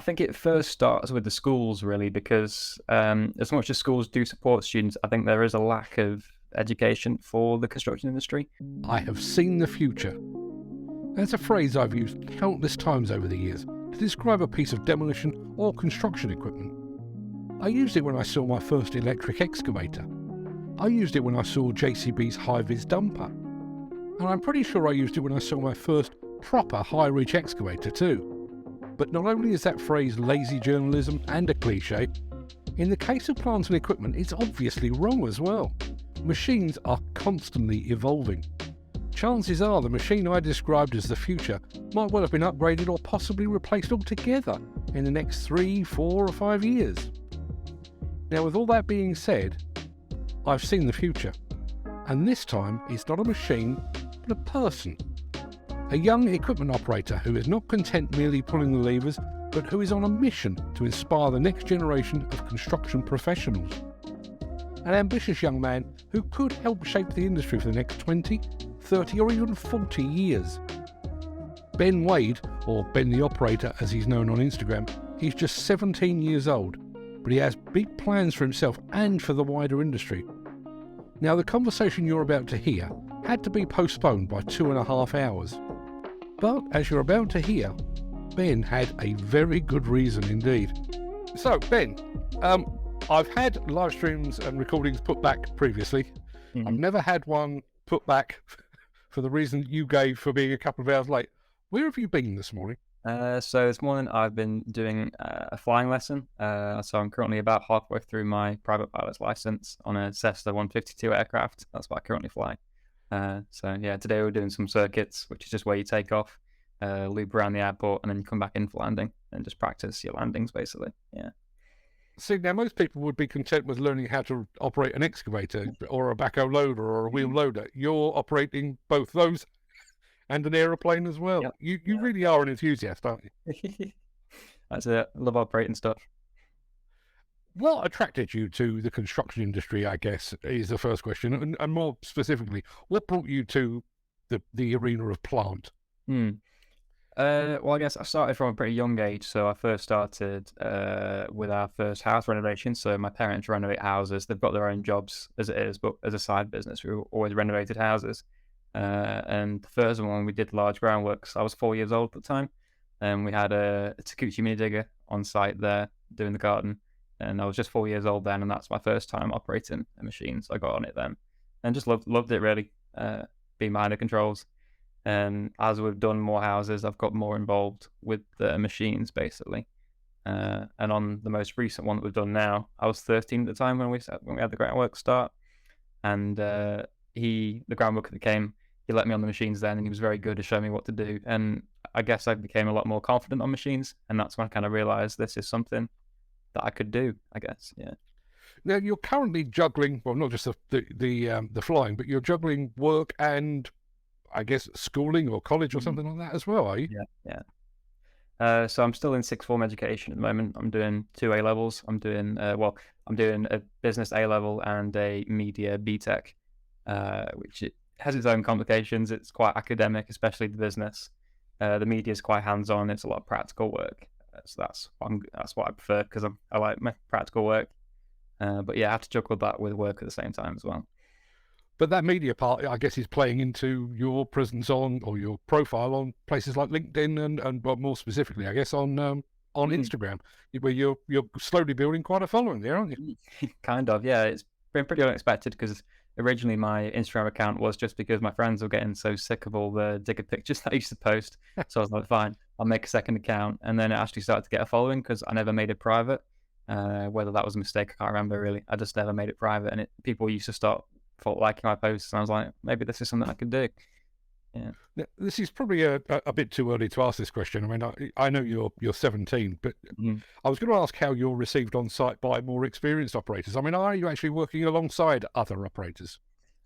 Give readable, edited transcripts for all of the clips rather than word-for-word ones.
think it first starts with the schools, really, because as much as schools do support students, I think there is a lack of education for the construction industry. I have seen the future. That's a phrase I've used countless times over the years to describe a piece of demolition or construction equipment. I used it when I saw my first electric excavator. I used it when I saw JCB's high-vis dumper. And I'm pretty sure I used it when I saw my first proper high-reach excavator too. But not only is that phrase lazy journalism and a cliche, in the case of plants and equipment, it's obviously wrong as well. Machines are constantly evolving. Chances are the machine I described as the future might well have been upgraded or possibly replaced altogether in the next 3, 4 or 5 years. Now, with all that being said, I've seen the future. And this time, it's not a machine, but a person. A young equipment operator who is not content merely pulling the levers, but who is on a mission to inspire the next generation of construction professionals. An ambitious young man who could help shape the industry for the next 20, 30 or even 40 years. Ben Wade, or Ben the Operator as he's known on Instagram, he's just 17 years old, but he has big plans for himself and for the wider industry. Now, the conversation you're about to hear had to be postponed by 2.5 hours. But as you're about to hear, Ben had a very good reason indeed. So, Ben, I've had live streams and recordings put back previously. Mm-hmm. I've never had one put back for the reason you gave for being a couple of hours late. Where have you been this morning? So this morning I've been doing a flying lesson. So I'm currently about halfway through my private pilot's license on a Cessna 152 aircraft. That's what I currently fly. So yeah, today we're doing some circuits, which is just where you take off, loop around the airport, and then you come back in for landing and just practice your landings, basically. Yeah. See, now most people would be content with learning how to operate an excavator or a backhoe loader or a wheel loader. You're operating both those and an aeroplane as well. Yep. You really are an enthusiast, aren't you? That's it. I love operating stuff. What attracted you to the construction industry, I guess, is the first question. And more specifically, what brought you to the arena of plant? Well, I guess I started from a pretty young age. So I first started with our first house renovation. So my parents renovate houses. They've got their own jobs as it is, but as a side business, we always renovated houses. And the first one, we did large groundworks. I was 4 years old at the time. And we had a Takeuchi mini digger on site there doing the garden. And I was just 4 years old then, and that's my first time operating a machine. So I got on it then, and just loved it really, being behind the controls. And as we've done more houses, I've got more involved with the machines basically. And on the most recent one that we've done now, I was 13 at the time when we had the groundwork start, and the groundworker that came, he let me on the machines then, and he was very good at showing me what to do. And I guess I became a lot more confident on machines, and that's when I kind of realized this is something that I could do, I guess. Yeah. Now you're currently juggling, well, not just the flying, but you're juggling work and, I guess, schooling or college or something like that as well, are you? Yeah. So I'm still in sixth form education at the moment. I'm doing 2 A-levels. I'm doing a business A-level and a media B-Tech, which it has its own complications. It's quite academic, especially the business. The media is quite hands-on. It's a lot of practical work. So that's what I prefer, because I like my practical work. But yeah, I have to juggle that with work at the same time as well. But that media part, I guess, is playing into your presence on, or your profile on places like LinkedIn and more specifically, I guess, on Instagram, where you're slowly building quite a following there, aren't you? Kind of, yeah. It's been pretty unexpected, because originally my Instagram account was just because my friends were getting so sick of all the digger pictures that I used to post. So I was like, fine, I'll make a second account. And then it actually started to get a following, because I never made it private. Whether that was a mistake, I can't remember really. I just never made it private, and people used to start liking my posts, and I was like, maybe this is something I could do. Yeah. Now, this is probably a bit too early to ask this question. I mean, I know you're 17, but I was going to ask how you're received on site by more experienced operators. I mean, are you actually working alongside other operators?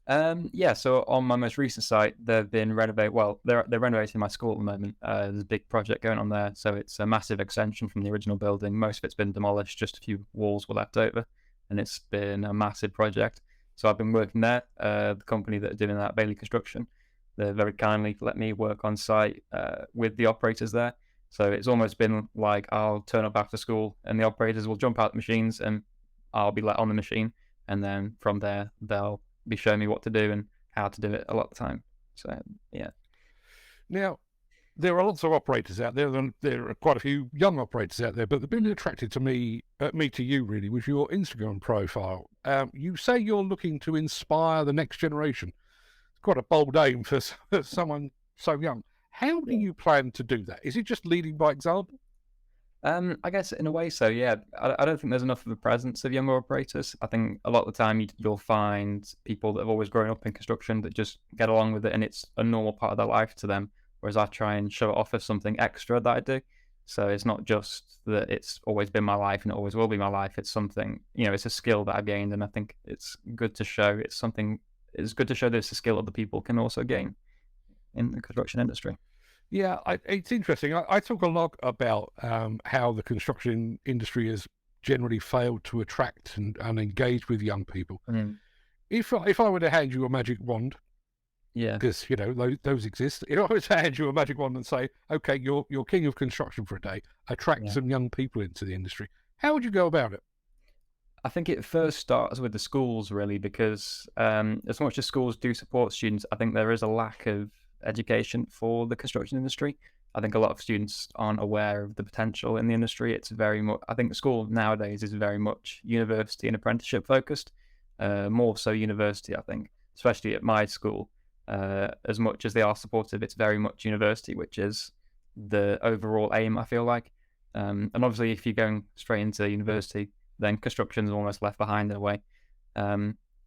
Yeah. So on my most recent site, they've been renovated. Well, they're renovating my school at the moment. There's a big project going on there, so it's a massive extension from the original building. Most of it's been demolished; just a few walls were left over, and it's been a massive project. So I've been working there. The company that are doing that, Bailey Construction, they very kindly let me work on site with the operators there. So it's almost been like I'll turn up after school and the operators will jump out the machines and I'll be let on the machine. And then from there, they'll be showing me what to do and how to do it a lot of the time. So, yeah. Now, there are lots of operators out there, and there are quite a few young operators out there, but the bit that attracted to me to you really was your Instagram profile. You say you're looking to inspire the next generation. Quite a bold aim for someone so young. How do you plan to do that? Is it just leading by example? I guess in a way so, yeah. I don't think there's enough of a presence of younger operators. I think a lot of the time you'll find people that have always grown up in construction that just get along with it and it's a normal part of their life to them. Whereas I try and show it off as something extra that I do. So it's not just that it's always been my life and it always will be my life. It's something, it's a skill that I've gained, and I think it's good to show. It's good to show that it's a skill other people can also gain in the construction industry. Yeah, it's interesting. I talk a lot about how the construction industry has generally failed to attract and engage with young people. Mm. If I were to hand you a magic wand, Yeah. because those exist. If I were to hand you a magic wand and say, "Okay, you're king of construction for a day, attract some young people into the industry," how would you go about it? I think it first starts with the schools, really, because as much as schools do support students, I think there is a lack of education for the construction industry. I think a lot of students aren't aware of the potential in the industry. It's very much, I think school nowadays is very much university and apprenticeship focused, more so university, I think, especially at my school. As much as they are supportive, it's very much university, which is the overall aim, I feel like. And obviously, if you're going straight into university, then construction is almost left behind in a way.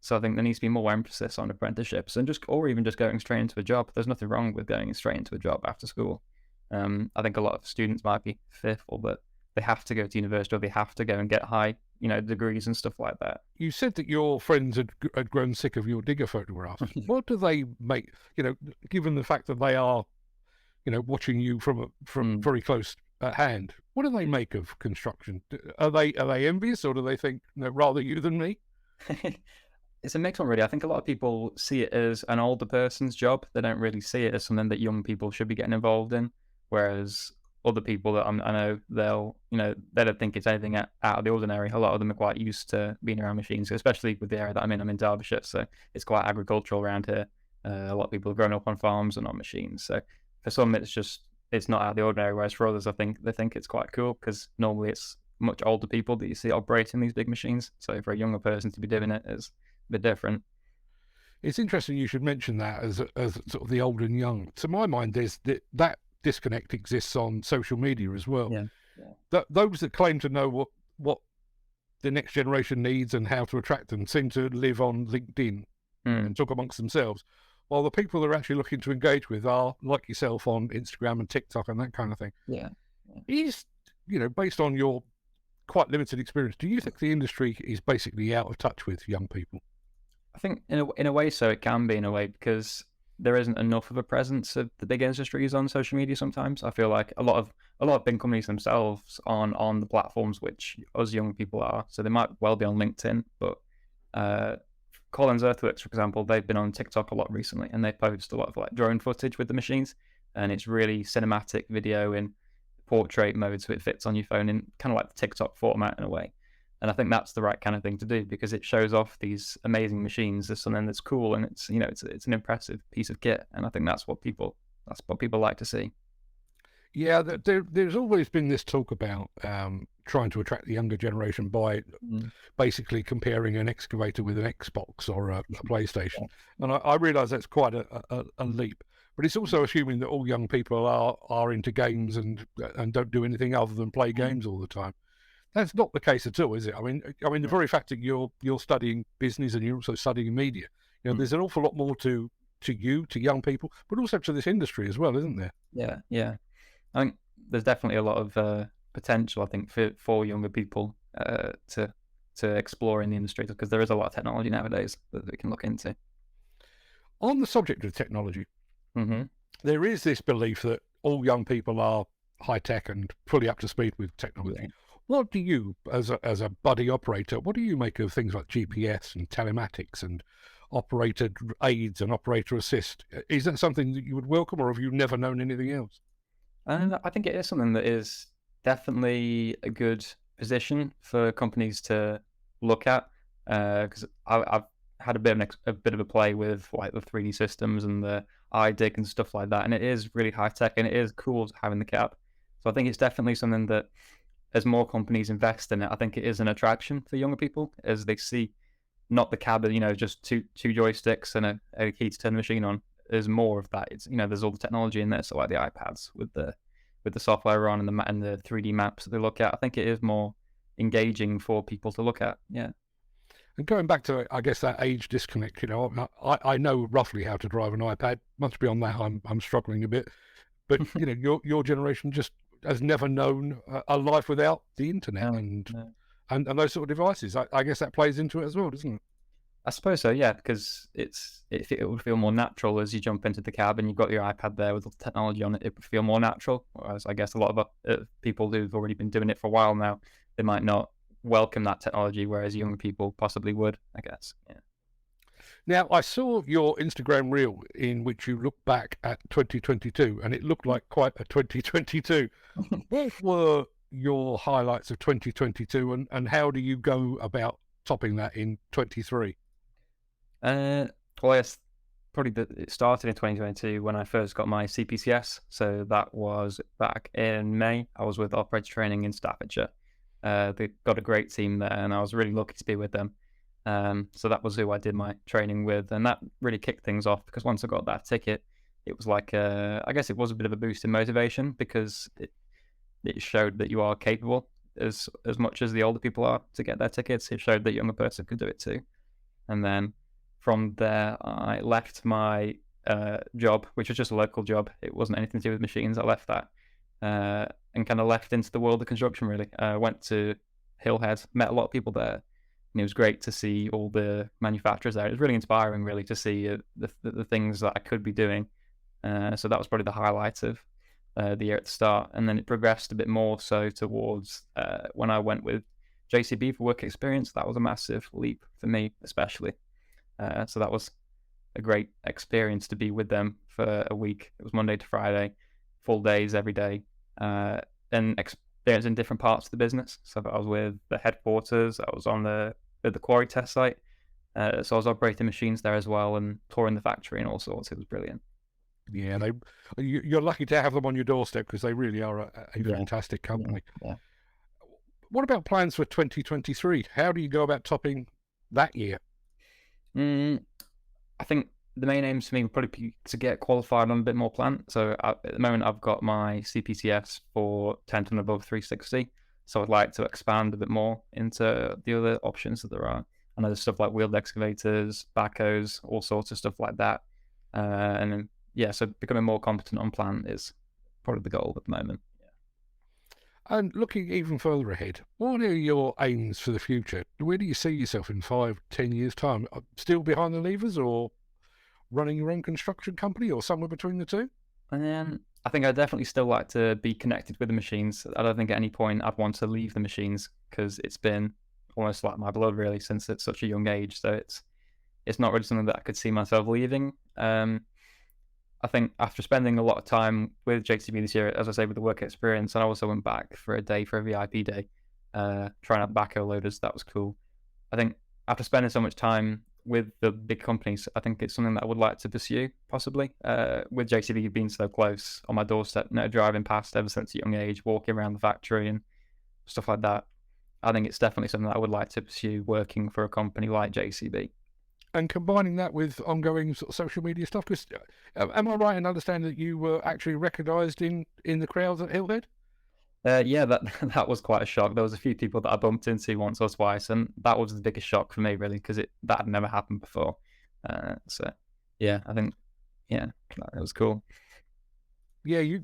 So I think there needs to be more emphasis on apprenticeships or even just going straight into a job. There's nothing wrong with going straight into a job after school. I think a lot of students might be fearful that they have to go to university or they have to go and get high, degrees and stuff like that. You said that your friends had grown sick of your digger photographs. What do they make? Given the fact that they are, watching you from very close at hand, what do they make of construction? Are they envious, or do they think, no, rather you than me? It's a mixed one, really. I think a lot of people see it as an older person's job. They don't really see it as something that young people should be getting involved in. Whereas other people that I know, they don't think it's anything out of the ordinary. A lot of them are quite used to being around machines, especially with the area that I'm in. I'm in Derbyshire, so it's quite agricultural around here. A lot of people have grown up on farms and on machines. So for some, it's not out of the ordinary. Whereas for others, I think they think it's quite cool because normally it's much older people that you see operating these big machines. So for a younger person to be doing it is a bit different. It's interesting you should mention that as sort of the old and young. To my mind, there's that disconnect exists on social media as well. Yeah. Those that claim to know what the next generation needs and how to attract them seem to live on LinkedIn and talk amongst themselves, while the people they're actually looking to engage with are, like yourself, on Instagram and TikTok and that kind of thing. Yeah. Is, based on your quite limited experience, do you think the industry is basically out of touch with young people? I think in a way, so it can be in a way, because there isn't enough of a presence of the big industries on social media. Sometimes I feel like a lot of big companies themselves on the platforms which us young people are. So they might well be on LinkedIn, but Collins Earthworks, for example, they've been on TikTok a lot recently, and they post a lot of like drone footage with the machines, and it's really cinematic video in portrait mode, so it fits on your phone in kind of like the TikTok format in a way. And I think that's the right kind of thing to do because it shows off these amazing machines as something that's cool, and it's it's an impressive piece of kit, and I think that's what people like to see. Yeah, there's always been this talk about trying to attract the younger generation by basically comparing an excavator with an Xbox or a PlayStation, and I realise that's quite a leap. But it's also assuming that all young people are into games and don't do anything other than play games all the time. That's not the case at all, is it? I mean, the very fact that you're studying business and you're also studying media, there's an awful lot more to young people, but also to this industry as well, isn't there? Yeah. I think there's definitely a lot of potential, I think, for younger people to explore in the industry because there is a lot of technology nowadays that we can look into. On the subject of technology, there is this belief that all young people are high tech and fully up to speed with technology. Yeah. What do you, as a buddy operator, what do you make of things like GPS and telematics and operator aids and operator assist? Is that something that you would welcome, or have you never known anything else? And I think it is something that is definitely a good position for companies to look at, because I've had a bit of a play with like the 3D systems and the iDig and stuff like that, and it is really high tech and it is cool having the cab. So I think it's definitely something that as more companies invest in it, I think it is an attraction for younger people as they see not the cab, just two joysticks and a key to turn the machine on. There's more of that. It's there's all the technology in there, so like the iPads with the software on and the 3D maps that they look at. I think it is more engaging for people to look at. Yeah. And going back to, I guess, that age disconnect, I know roughly how to drive an iPad. Much beyond that, I'm struggling a bit. But your generation just has never known a life without the internet No, no. and those sort of devices. I guess that plays into it as well, doesn't it? I suppose so, yeah, because it would feel more natural as you jump into the cab and you've got your iPad there with all the technology on it. It would feel more natural. Whereas I guess a lot of people who've already been doing it for a while now, they might not welcome that technology, whereas younger people possibly would, I guess. Yeah. Now, I saw your Instagram reel in which you look back at 2022, and it looked like quite a 2022. What were your highlights of 2022, and how do you go about topping that in 23? Well, yes, probably it started in 2022 when I first got my CPCS. So that was back in May. I was with operator training in Staffordshire. They got a great team there, and I was really lucky to be with them. So that was who I did my training with, and that really kicked things off because once I got that ticket, it was like I guess it was a bit of a boost in motivation because it showed that you are capable as much as the older people are to get their tickets. It showed that a younger person could do it too. And then from there, I left my job, which was just a local job. It wasn't anything to do with machines. I left that and kind of left into the world of construction, really. Went to Hillhead, met a lot of people there. And it was great to see all the manufacturers there. It was really inspiring, really, to see the things that I could be doing. So that was probably the highlight of the year at the start. And then it progressed a bit more so towards when I went with JCB for work experience. That was a massive leap for me, especially. So that was a great experience to be with them for a week. It was Monday to Friday, full days every day, and experiencing different parts of the business. So I was with the headquarters, I was on the quarry test site. So I was operating machines there as well and touring the factory and all sorts. It was brilliant. Yeah, you're lucky to have them on your doorstep because they really are a fantastic company. Yeah. What about plans for 2023? How do you go about topping that year? I think the main aims for me would probably be to get qualified on a bit more plant. So at the moment, I've got my CPCS for 10 ton above 360. So I'd like to expand a bit more into the other options that there are. I know there's stuff like wheeled excavators, backhoes, all sorts of stuff like that. And then, yeah, so becoming more competent on plant is probably the goal at the moment. And looking even further ahead, what are your aims for the future? Where do you see yourself in 5, 10 years' time? Still behind the levers or running your own construction company or somewhere between the two? And then I think I'd definitely still like to be connected with the machines. I don't think at any point I'd want to leave the machines because it's been almost like my blood really since it's such a young age. So it's not really something that I could see myself leaving. I think after spending a lot of time with JCB this year, as I say, with the work experience, and I also went back for a day for a VIP day, trying out backhoe loaders. That was cool. I think after spending so much time with the big companies, I think it's something that I would like to pursue, possibly. With JCB being so close on my doorstep, driving past ever since a young age, walking around the factory and stuff like that. I think it's definitely something that I would like to pursue working for a company like JCB. And combining that with ongoing sort of social media stuff, because am I right in understanding that you were actually recognised in the crowds at Hillhead? Yeah, that was quite a shock. There was a few people that I bumped into once or twice, and that was the biggest shock for me, really, because that had never happened before. So, yeah, I think, yeah, it was cool. Yeah, you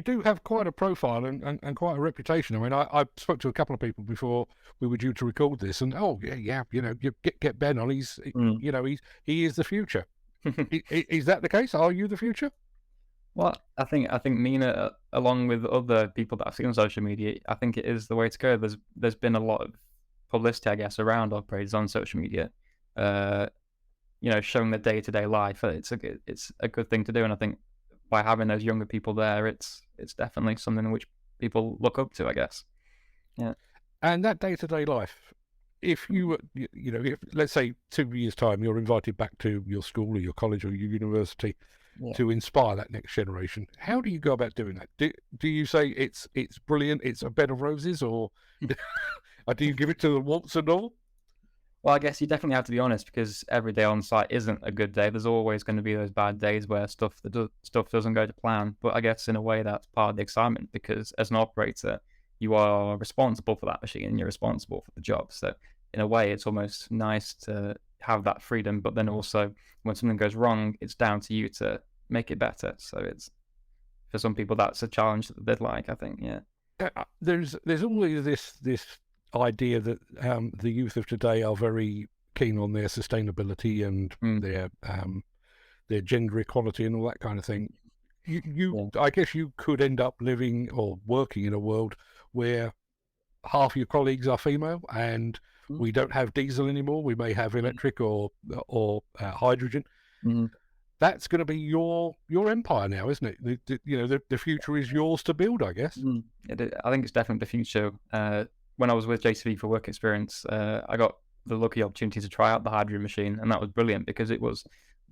do have quite a profile and quite a reputation. I mean, I spoke to a couple of people before we were due to record this, and you get Ben on. He is the future. Is that the case? Are you the future? Well, I think Mina, along with other people that I've seen on social media, I think it is the way to go. There's been a lot of publicity, I guess, around operators on social media, showing their day-to-day life. It's a good thing to do, and I think by having those younger people there, it's definitely something which people look up to, I guess. Yeah. And that day-to-day life, if you were, if, let's say 2 years' time, you're invited back to your school or your college or your university Yeah. to inspire that next generation, how do you go about doing that? Do you say it's brilliant, it's a bed of roses, or do you give it to the warts and all? Well, I guess you definitely have to be honest, because every day on site isn't a good day. There's always going to be those bad days where stuff doesn't go to plan. But I guess in a way that's part of the excitement, because as an operator, you are responsible for that machine and you're responsible for the job. So in a way, it's almost nice to have that freedom. But then also, when something goes wrong, it's down to you to make it better. So it's, for some people, that's a challenge that they'd like, I think. Yeah. There's always this idea that the youth of today are very keen on their sustainability and their gender equality and all that kind of thing. I guess you could end up living or working in a world where half your colleagues are female and we don't have diesel anymore. We may have electric or hydrogen. That's going to be your empire now, isn't it? The future is yours to build, I guess. I think it's definitely the future. When I was with JCB for work experience, I got the lucky opportunity to try out the hydrogen machine, and that was brilliant because it was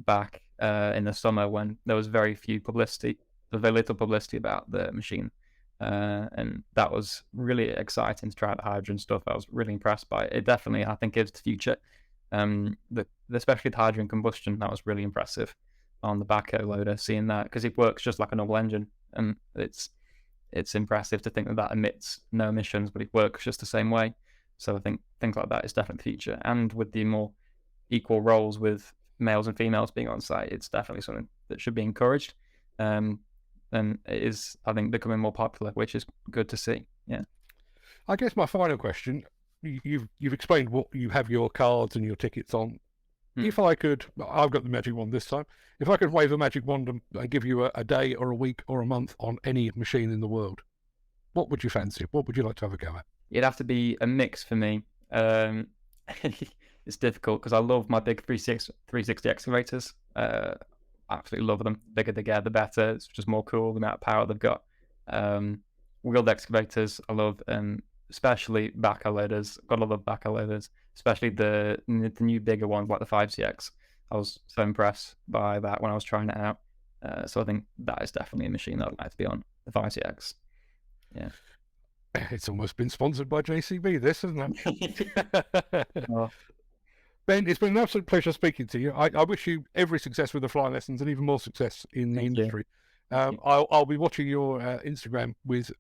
back in the summer when there was very little publicity about the machine, and that was really exciting to try out the hydrogen stuff. I was really impressed by it. It definitely, I think, is the future. Especially the hydrogen combustion, that was really impressive on the backhoe loader, seeing that, because it works just like a normal engine, and it's impressive to think that emits no emissions, but it works just the same way. So I think things like that is definitely the future. And with the more equal roles with males and females being on site, it's definitely something that should be encouraged. And it is, I think, becoming more popular, which is good to see. Yeah. I guess my final question, you've explained what you have your cards and your tickets on. If I could, I've got the magic wand this time. If I could wave a magic wand and give you a day or a week or a month on any machine in the world, what would you fancy? What would you like to have a go at? It'd have to be a mix for me. It's difficult because I love my big 360 excavators. Absolutely love them. The bigger they get, the better. It's just more cool, the amount of power they've got. Wheeled excavators, I love, especially backhoe loaders. Gotta love backhoe loaders, especially the new bigger ones like the 5CX. I was so impressed by that when I was trying it out. So I think that is definitely a machine that I'd like to be on, the 5CX. Yeah. It's almost been sponsored by JCB, this, isn't it? Oh. Ben, it's been an absolute pleasure speaking to you. I wish you every success with the flying lessons and even more success in the industry. I'll be watching your Instagram with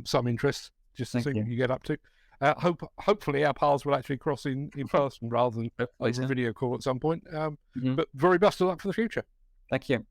some interest, just to see what you get up to. Hopefully our paths will actually cross in person rather than over a video call at some point. But very best of luck for the future. Thank you.